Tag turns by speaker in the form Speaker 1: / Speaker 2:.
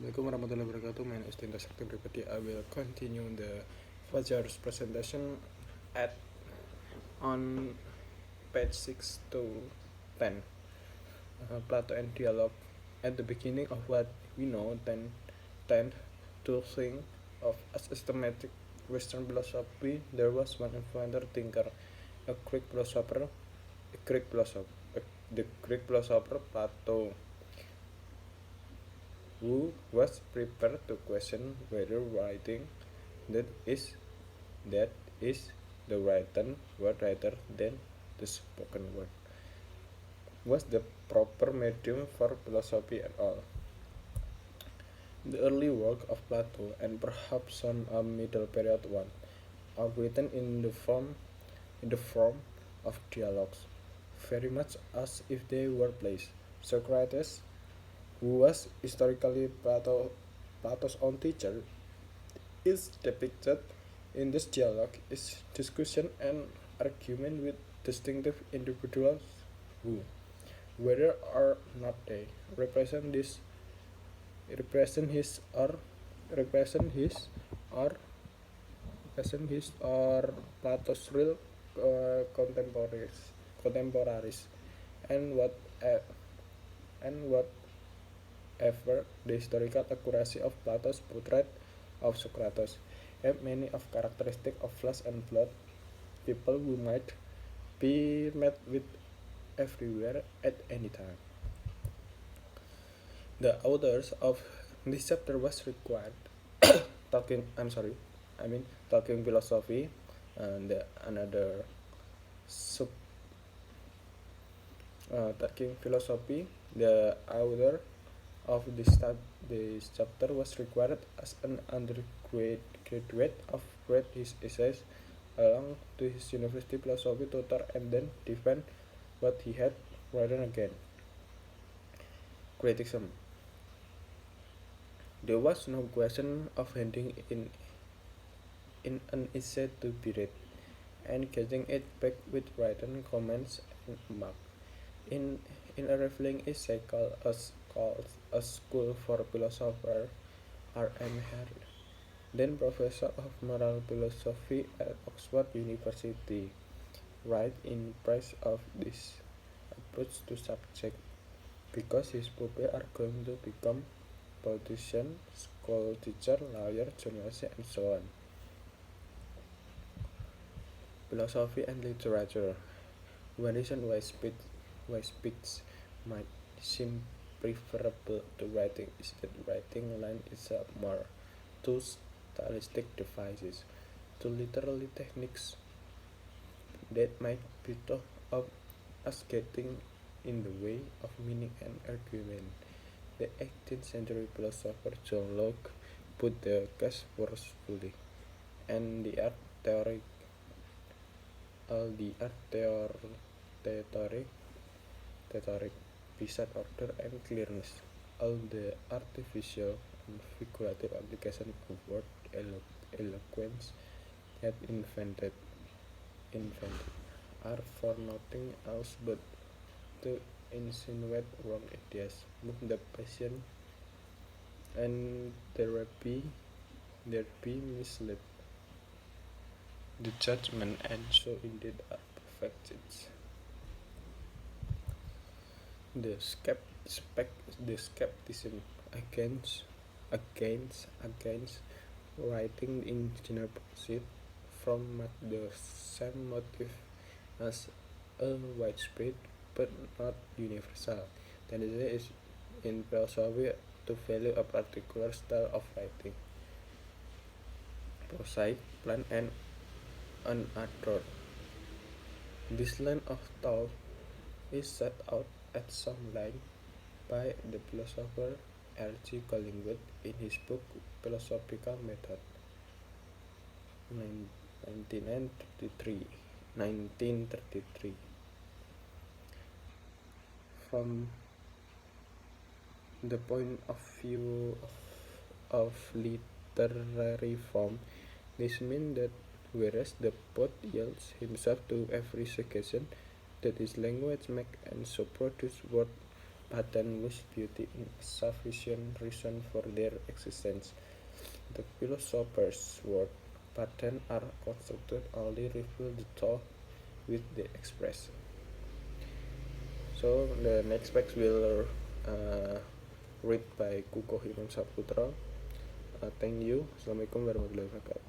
Speaker 1: Assalamualaikum warahmatullahi wabarakatuh. My name is Tinta Sakti Pribadi. I will continue the Fajar's presentation at on page 6 to 10. Plato and dialogue. At the beginning of what we know tend to think of as systematic Western philosophy, there was one influential thinker, a Greek philosopher, a Greek philosopher, the Greek philosopher Plato, who was prepared to question whether writing that is that is the written word rather than the spoken word was the proper medium for philosophy at all. The early work of Plato, and perhaps some middle period one, are written in the form of dialogues, very much as if they were plays. Socrates, who was historically Plato's own teacher, is depicted in this dialogue is discussion and argument with distinctive individuals who, whether or not they represent his or represent his or Plato's real contemporaries, and what and whatever the historical accuracy of Plato's portrait of Socrates have many of characteristic of flesh and blood people who might be met with everywhere at any time. The authors of this chapter was required talking philosophy, and another sub talking philosophy. The author of this chapter was required as an undergraduate of read his essays along to his university philosophy tutor and then defend what he had written again. Criticism. There was no question of handing in an essay to be read and getting it back with written comments and marks. In a revealing essay called A School for Philosophers, R.M. Harris, then professor of moral philosophy at Oxford University, write in praise of this approach to subject because his pupils are going to become politicians, school teacher, lawyer, journalist, and so on. Philosophy and literature. One reason why speech might seem preferable to writing is that writing line is more to stylistic devices, to literary techniques that might be thought of as getting in the way of meaning and argument. The 18th century philosopher John Locke put the case forcefully, and the art theory all the art rhetoric, beside order and clearness, all the artificial and figurative application of word eloquence had invented are for nothing else but to insinuate wrong ideas, move the passion, and thereby mislead the judgment, and so indeed are perfected. The skepticism against writing in general proceed from the same motive as a widespread but not universal tendency is in philosophy to value a particular style of writing, prosaic, plain, and unadorned. This line of thought is set out at some length by the philosopher R.G. Collingwood in his book Philosophical Method, 1933. From the point of view of literary form, this means that whereas the poet yields himself to every suggestion that his language makes and so produce words pattern lose beauty in sufficient reason for their existence. The philosopher's word patterns are constructed only reveal the thought which they express. So the next text will read by Kuko Himam Saputra. Thank you. Assalamualaikum warahmatullahi wabarakatuh.